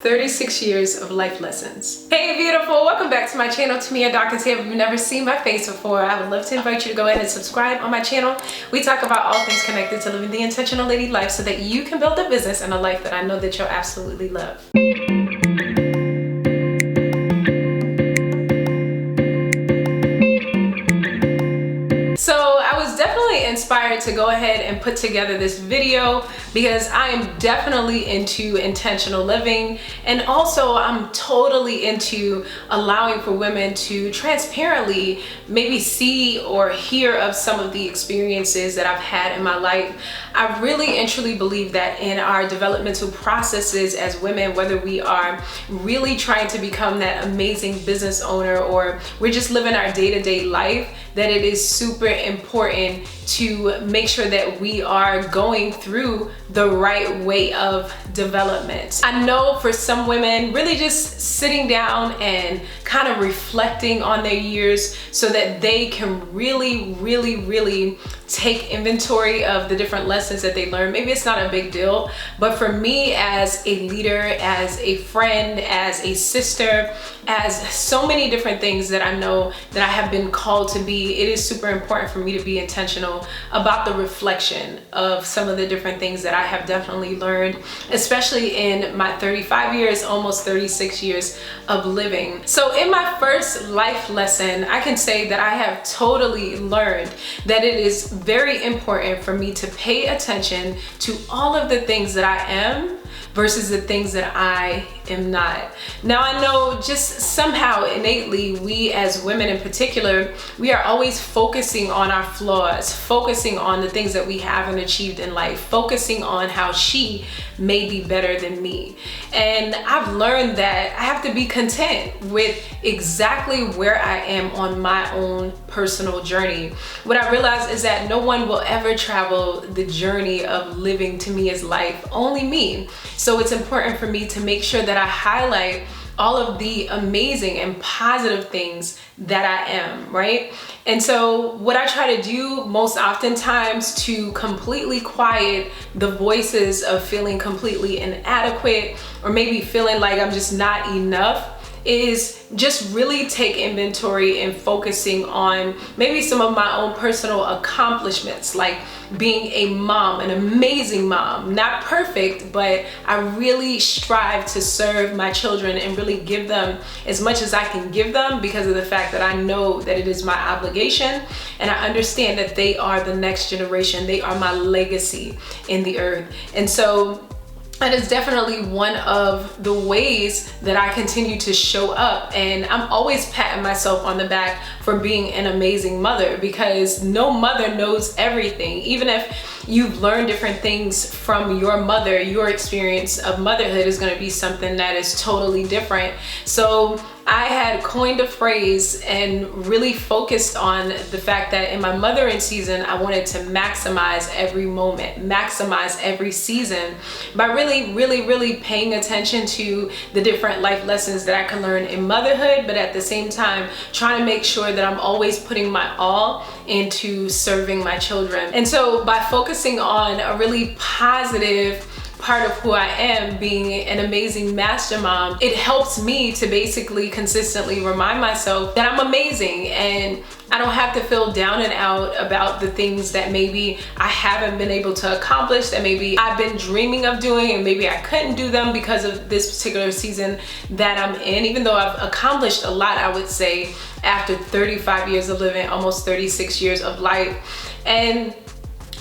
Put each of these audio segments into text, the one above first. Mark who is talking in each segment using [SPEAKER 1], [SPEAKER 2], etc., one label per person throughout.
[SPEAKER 1] 36 years of life lessons. Hey beautiful, welcome back to my channel. Tamia Dawkins here. If you've never seen my face before, I would love to invite you to go ahead and subscribe on my channel. We talk about all things connected to living the intentional lady life so that you can build a business and a life that I know that you'll absolutely love. So I was definitely inspired to go ahead and put together this video because I am definitely into intentional living, and also I'm totally into allowing for women to transparently maybe see or hear of some of the experiences that I've had in my life. I really and truly believe that in our developmental processes as women, whether we are really trying to become that amazing business owner or we're just living our day-to-day life, that it is super important to make sure that we are going through the right way of development. I know for some women, really just sitting down and kind of reflecting on their years so that they can really take inventory of the different lessons that they learned. Maybe it's not a big deal, but for me as a leader, as a friend, as a sister, as so many different things that I know that I have been called to be, it is super important for me to be intentional about the reflection of some of the different things that I have definitely learned, especially in my 35 years, almost 36 years of living. So in my first life lesson, I can say that I have totally learned that it is very important for me to pay attention to all of the things that I am versus the things that I am not. Now I know just somehow innately we as women in particular, we are always focusing on our flaws, focusing on the things that we haven't achieved in life, focusing on how she may be better than me. And I've learned that I have to be content with exactly where I am on my own personal journey. What I realized is that no one will ever travel the journey of living Tamia's life, only me. So it's important for me to make sure that I highlight all of the amazing and positive things that I am, right? And so what I try to do most oftentimes to completely quiet the voices of feeling completely inadequate or maybe feeling like I'm just not enough is just really take inventory and focusing on maybe some of my own personal accomplishments, like being a mom, an amazing mom, not perfect, but I really strive to serve my children and really give them as much as I can give them because of the fact that I know that it is my obligation and I understand that they are the next generation. They are my legacy in the earth. And so that is definitely one of the ways that I continue to show up, and I'm always patting myself on the back for being an amazing mother because no mother knows everything. Even if you've learned different things from your mother, your experience of motherhood is going to be something that is totally different. So I had coined a phrase and really focused on the fact that in my mothering season, I wanted to maximize every moment, maximize every season by really paying attention to the different life lessons that I can learn in motherhood, but at the same time, trying to make sure that I'm always putting my all into serving my children. And so by focusing on a really positive part of who I am, being an amazing master mom, it helps me to basically consistently remind myself that I'm amazing and I don't have to feel down and out about the things that maybe I haven't been able to accomplish, that maybe I've been dreaming of doing and maybe I couldn't do them because of this particular season that I'm in, even though I've accomplished a lot, I would say, after 35 years of living, almost 36 years of life. And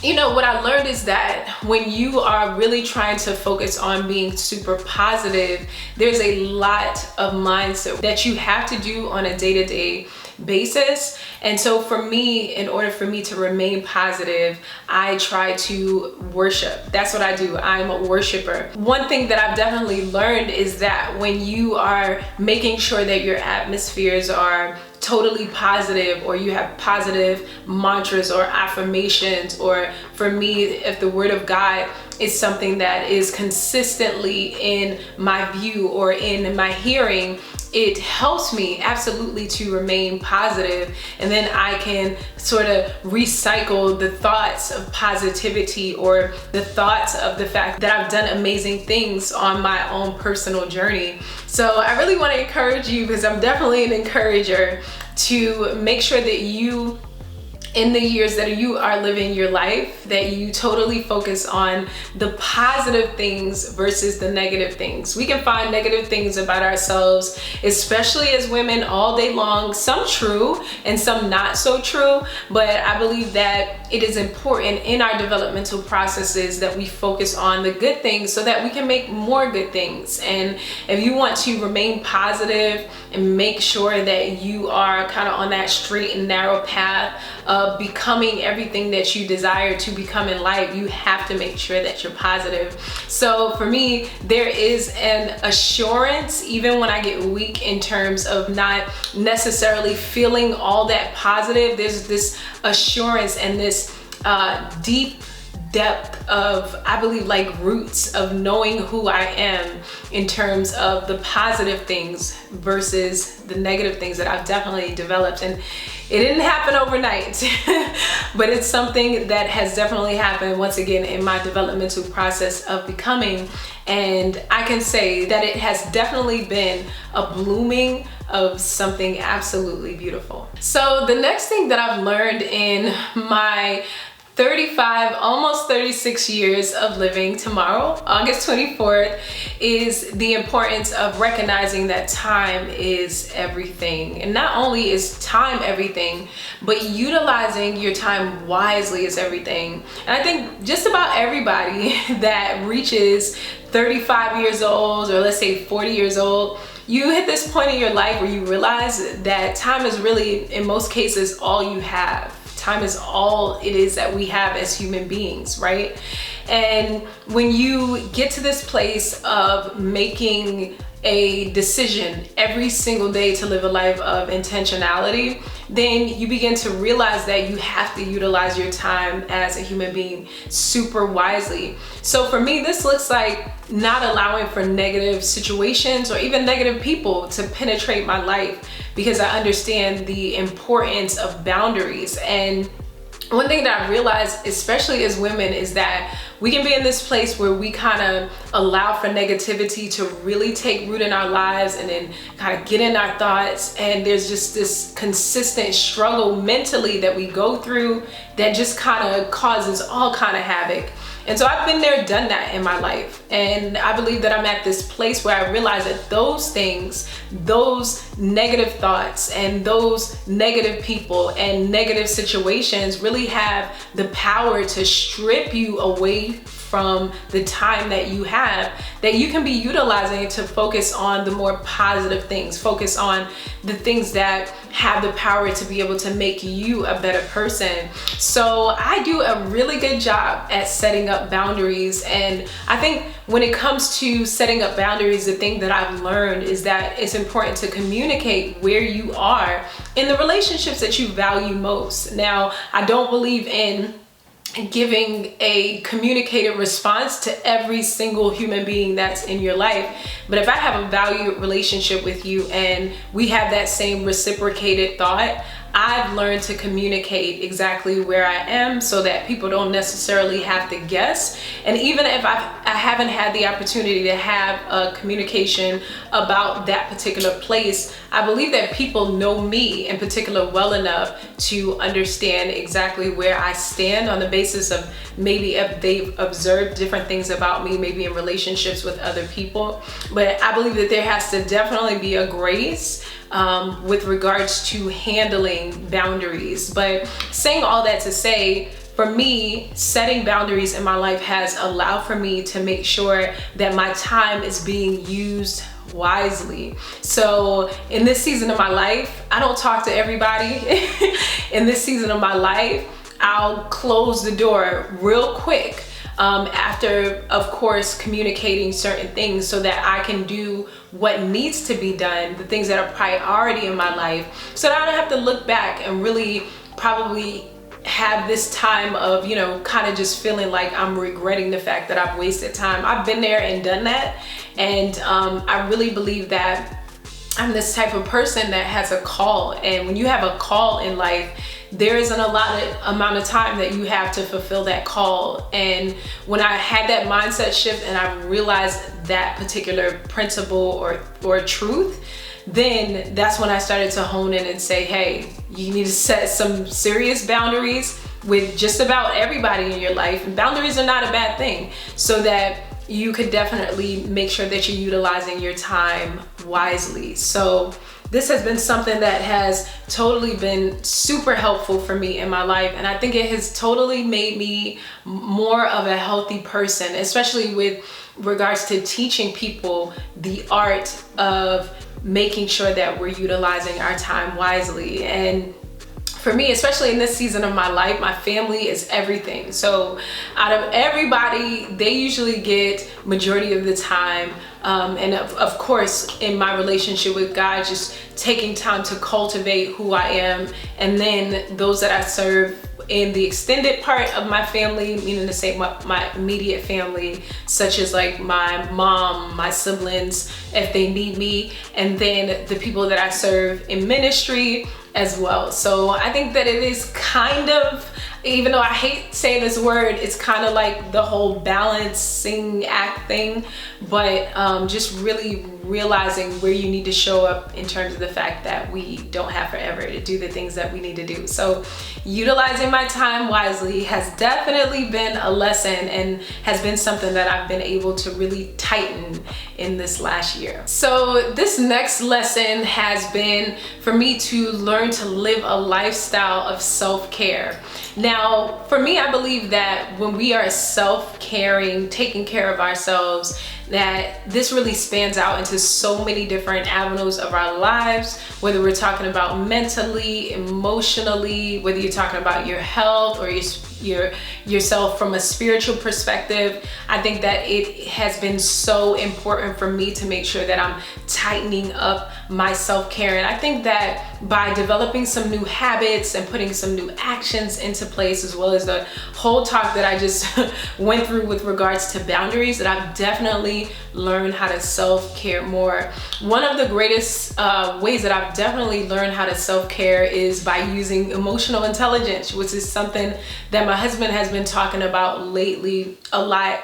[SPEAKER 1] you know, what I learned is that when you are really trying to focus on being super positive, there's a lot of mindset that you have to do on a day-to-day basis. And so for me, in order for me to remain positive, I try to worship. That's what I do. I'm a worshiper. One thing that I've definitely learned is that when you are making sure that your atmospheres are totally positive, or you have positive mantras or affirmations, or for me, if the word of God is something that is consistently in my view or in my hearing, it helps me absolutely to remain positive, and then I can sort of recycle the thoughts of positivity or the thoughts of the fact that I've done amazing things on my own personal journey. So I really want to encourage you, because I'm definitely an encourager, to make sure that you, in the years that you are living your life, that you totally focus on the positive things versus the negative things. We can find negative things about ourselves, especially as women, all day long, some true and some not so true, but I believe that it is important in our developmental processes that we focus on the good things so that we can make more good things. And if you want to remain positive and make sure that you are kind of on that straight and narrow path of becoming everything that you desire to become in life, you have to make sure that you're positive. So for me, there is an assurance, even when I get weak in terms of not necessarily feeling all that positive, there's this assurance and this deep depth of, I believe, like roots of knowing who I am in terms of the positive things versus the negative things that I've definitely developed. And it didn't happen overnight, but it's something that has definitely happened once again in my developmental process of becoming. And I can say that it has definitely been a blooming of something absolutely beautiful. So the next thing that I've learned in my 35, almost 36 years of living, tomorrow, August 24th, is the importance of recognizing that time is everything. And not only is time everything, but utilizing your time wisely is everything. And I think just about everybody that reaches 35 years old, or let's say 40 years old, you hit this point in your life where you realize that time is really, in most cases, all you have. Time is all it is that we have as human beings, right? And when you get to this place of making a decision every single day to live a life of intentionality, then you begin to realize that you have to utilize your time as a human being super wisely. So for me, this looks like not allowing for negative situations or even negative people to penetrate my life, because I understand the importance of boundaries. And one thing that I realized, especially as women, is that we can be in this place where we kind of allow for negativity to really take root in our lives and then kind of get in our thoughts. And there's just this consistent struggle mentally that we go through that just kind of causes all kind of havoc. And so I've been there, done that in my life. And I believe that I'm at this place where I realize that those things, those negative thoughts and those negative people and negative situations really have the power to strip you away from the time that you have, that you can be utilizing to focus on the more positive things, focus on the things that have the power to be able to make you a better person. So I do a really good job at setting up boundaries. And I think when it comes to setting up boundaries, the thing that I've learned is that it's important to communicate where you are in the relationships that you value most. Now, I don't believe in giving a communicated response to every single human being that's in your life. But if I have a valued relationship with you and we have that same reciprocated thought, I've learned to communicate exactly where I am so that people don't necessarily have to guess. And even if I haven't had the opportunity to have a communication about that particular place, I believe that people know me in particular well enough to understand exactly where I stand on the basis of maybe if they've observed different things about me, maybe in relationships with other people. But I believe that there has to definitely be a grace with regards to handling boundaries. But saying all that to say, for me, setting boundaries in my life has allowed for me to make sure that my time is being used wisely. So in this season of my life, I don't talk to everybody. In this season of my life, I'll close the door real quick after, of course, communicating certain things so that I can do what needs to be done, the things that are priority in my life, so that I don't have to look back and really probably have this time of, kind of just feeling like I'm regretting the fact that I've wasted time. I've been there and done that. And I really believe that I'm this type of person that has a call. And when you have a call in life, there isn't a lot of amount of time that you have to fulfill that call. And when I had that mindset shift and I realized that particular principle or truth, then that's when I started to hone in and say, hey, you need to set some serious boundaries with just about everybody in your life. And boundaries are not a bad thing, so that you could definitely make sure that you're utilizing your time wisely. So this has been something that has totally been super helpful for me in my life. And I think it has totally made me more of a healthy person, especially with regards to teaching people the art of making sure that we're utilizing our time wisely. And for me, especially in this season of my life, my family is everything. So out of everybody, they usually get majority of the time. And of course, in my relationship with God, just taking time to cultivate who I am. And then those that I serve in the extended part of my family, meaning to say my immediate family, such as like my mom, my siblings, if they need me, and then the people that I serve in ministry as well. So I think that it is kind of, even though I hate saying this word, it's kind of like the whole balancing act thing, but just really realizing where you need to show up in terms of the fact that we don't have forever to do the things that we need to do. So utilizing my time wisely has definitely been a lesson and has been something that I've been able to really tighten in this last year. So this next lesson has been for me to learn to live a lifestyle of self-care. Now, for me, I believe that when we are self-caring, taking care of ourselves, that this really spans out into so many different avenues of our lives, whether we're talking about mentally, emotionally, whether you're talking about your health or yourself from a spiritual perspective. I think that it has been so important for me to make sure that I'm tightening up my self-care. And I think that by developing some new habits and putting some new actions into place, as well as the whole talk that I just went through with regards to boundaries, that I've definitely learned how to self-care more. One of the greatest ways that I've definitely learned how to self-care is by using emotional intelligence, which is something that my husband has been talking about lately a lot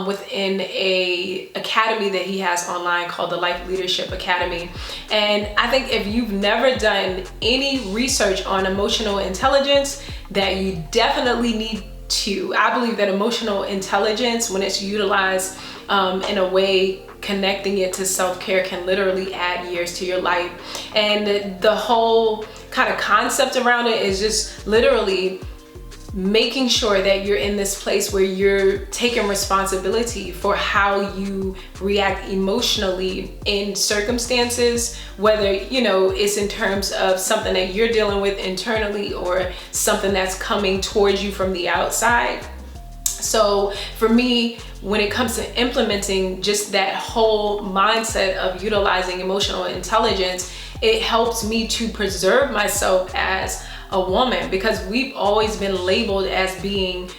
[SPEAKER 1] within a academy that he has online called the Life Leadership Academy. And I think if you've never done any research on emotional intelligence, that you definitely need to. I believe that emotional intelligence, when it's utilized in a way connecting it to self-care, can literally add years to your life. And the whole kind of concept around it is just literally making sure that you're in this place where you're taking responsibility for how you react emotionally in circumstances, whether it's in terms of something that you're dealing with internally or something that's coming towards you from the outside. So for me, when it comes to implementing just that whole mindset of utilizing emotional intelligence, it helps me to preserve myself as a woman, because we've always been labeled as being,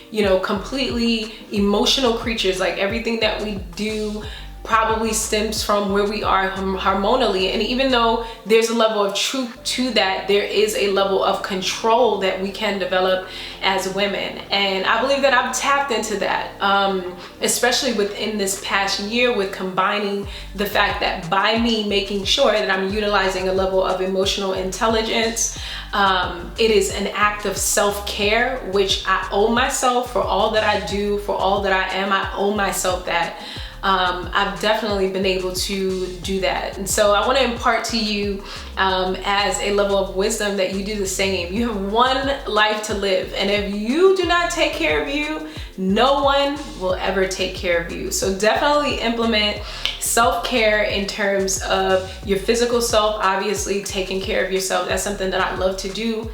[SPEAKER 1] completely emotional creatures. Like everything that we do probably stems from where we are hormonally. And even though there's a level of truth to that, there is a level of control that we can develop as women. And I believe that I've tapped into that, especially within this past year, with combining the fact that by me making sure that I'm utilizing a level of emotional intelligence, it is an act of self-care, which I owe myself for all that I do, for all that I am. I owe myself that. I've definitely been able to do that. And so I want to impart to you as a level of wisdom that you do the same. You have one life to live, and if you do not take care of you, no one will ever take care of you. So definitely implement self-care in terms of your physical self, obviously taking care of yourself. That's something that I love to do.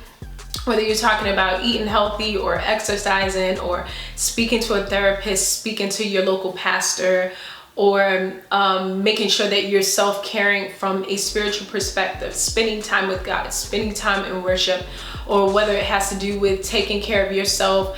[SPEAKER 1] Whether you're talking about eating healthy or exercising or speaking to a therapist, speaking to your local pastor, or making sure that you're self-caring from a spiritual perspective, spending time with God, spending time in worship, or whether it has to do with taking care of yourself,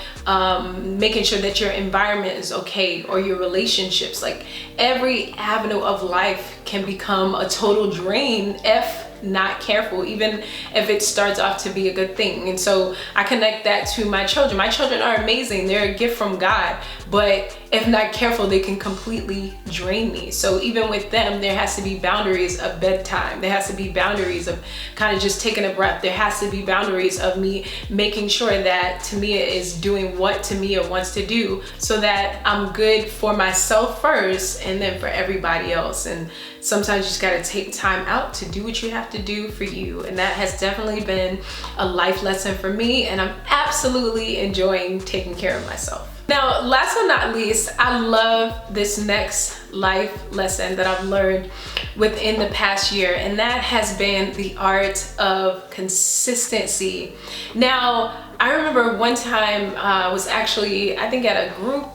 [SPEAKER 1] making sure that your environment is okay, or your relationships. Like, every avenue of life can become a total drain if not careful, even if it starts off to be a good thing. And so I connect that to my children. My children are amazing. They're a gift from God, but if not careful, they can completely drain me. So even with them, there has to be boundaries of bedtime. There has to be boundaries of kind of just taking a breath. There has to be boundaries of me making sure that Tamia is doing what Tamia wants to do, so that I'm good for myself first and then for everybody else. And sometimes you just got to take time out to do what you have to do for you. And that has definitely been a life lesson for me, and I'm absolutely enjoying taking care of myself. Now, last but not least, I love this next life lesson that I've learned within the past year, and that has been the art of consistency. Now, I remember one time I was actually, I think, at a group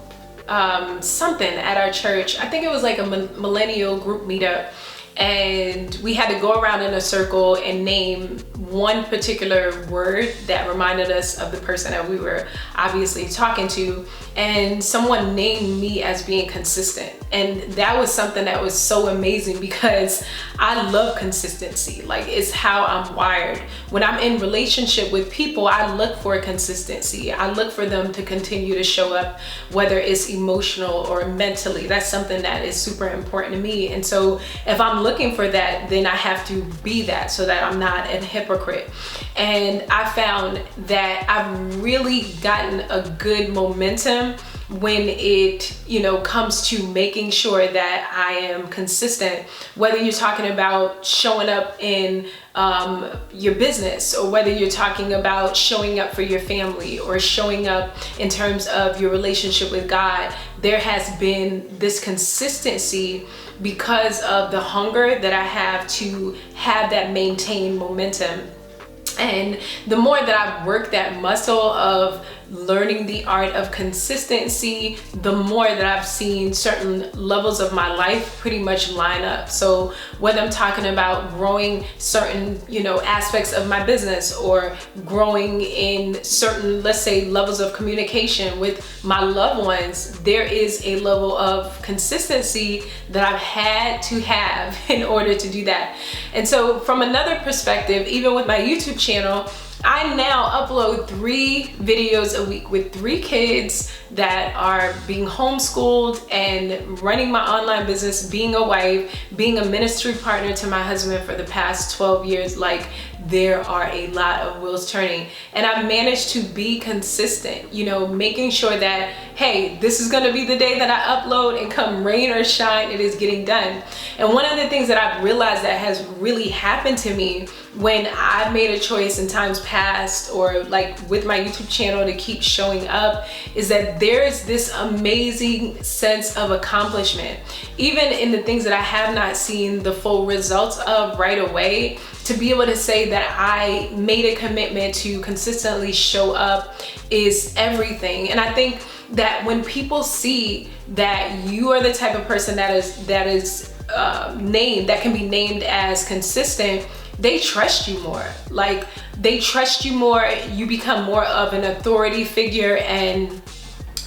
[SPEAKER 1] something at our church. I think it was like a Millennial group meetup, and we had to go around in a circle and name one particular word that reminded us of the person that we were obviously talking to. And someone named me as being consistent, and that was something that was so amazing, because I love consistency. Like, it's how I'm wired. When I'm in relationship with people, I look for consistency. I look for them to continue to show up, whether it's emotional or mentally. That's something that is super important to me. And so if I'm looking for that, then I have to be that, so that I'm not a hypocrite. And I found that I've really gotten a good momentum when it, comes to making sure that I am consistent, whether you're talking about showing up in your business, or whether you're talking about showing up for your family, or showing up in terms of your relationship with God. There has been this consistency because of the hunger that I have to have that maintained momentum. And the more that I've worked that muscle of learning the art of consistency, the more that I've seen certain levels of my life pretty much line up. So whether I'm talking about growing certain, aspects of my business, or growing in certain, let's say, levels of communication with my loved ones, there is a level of consistency that I've had to have in order to do that. And so from another perspective, even with my YouTube channel, I now upload 3 videos a week with 3 kids that are being homeschooled and running my online business, being a wife, being a ministry partner to my husband for the past 12 years. Like, there are a lot of wheels turning, and I've managed to be consistent, making sure that, hey, this is gonna be the day that I upload, and come rain or shine, it is getting done. And one of the things that I've realized that has really happened to me when I've made a choice in times past, or like with my YouTube channel, to keep showing up, is that there's this amazing sense of accomplishment, even in the things that I have not seen the full results of right away. To be able to say that I made a commitment to consistently show up is everything. And I think that when people see that you are the type of person that is named, that can be named as consistent, they trust you more. Like, they trust you more. You become more of an authority figure, and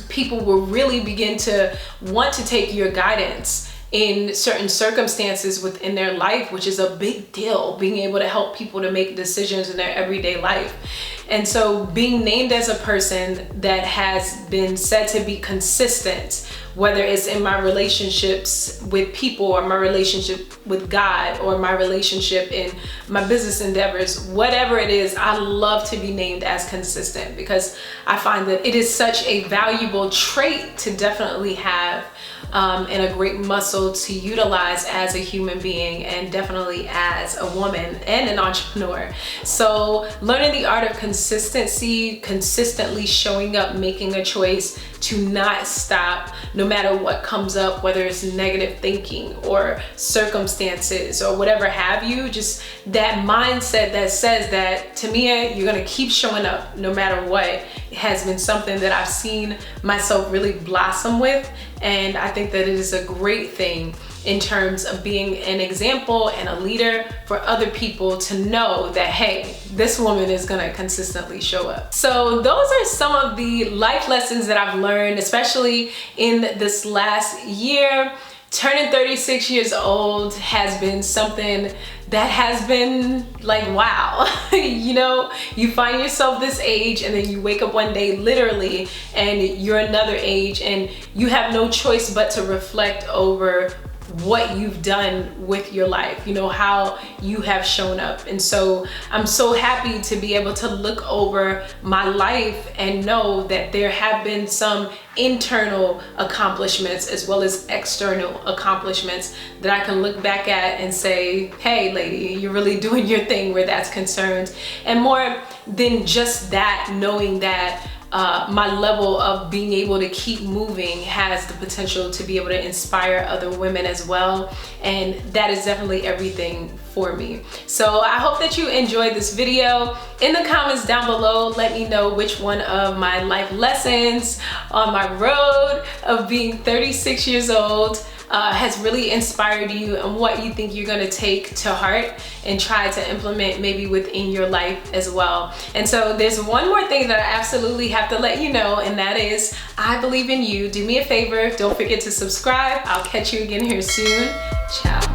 [SPEAKER 1] people will really begin to want to take your guidance in certain circumstances within their life, which is a big deal, being able to help people to make decisions in their everyday life. And so being named as a person that has been said to be consistent, whether it's in my relationships with people, or my relationship with God, or my relationship in my business endeavors, whatever it is, I love to be named as consistent, because I find that it is such a valuable trait to definitely have, and a great muscle to utilize as a human being, and definitely as a woman and an entrepreneur. So learning the art of consistency, consistently showing up, making a choice to not stop no matter what comes up, whether it's negative thinking or circumstances or whatever have you, just that mindset that says that, Tamia, you're gonna keep showing up no matter what, has been something that I've seen myself really blossom with. And I think that it is a great thing in terms of being an example and a leader for other people to know that, hey, this woman is gonna consistently show up. So those are some of the life lessons that I've learned, especially in this last year. Turning 36 years old has been something that has been like, wow. You know, you find yourself this age and then you wake up one day literally and you're another age, and you have no choice but to reflect over what you've done with your life, you know, how you have shown up. And so I'm so happy to be able to look over my life and know that there have been some internal accomplishments as well as external accomplishments that I can look back at and say, hey lady, you're really doing your thing where that's concerned. And more than just that, knowing that my level of being able to keep moving has the potential to be able to inspire other women as well. And that is definitely everything for me. So I hope that you enjoyed this video. In the comments down below, let me know which one of my life lessons on my road of being 36 years old has really inspired you, and what you think you're gonna take to heart and try to implement maybe within your life as well. And so there's one more thing that I absolutely have to let you know, and that is, I believe in you. Do me a favor, don't forget to subscribe. I'll catch you again here soon. Ciao.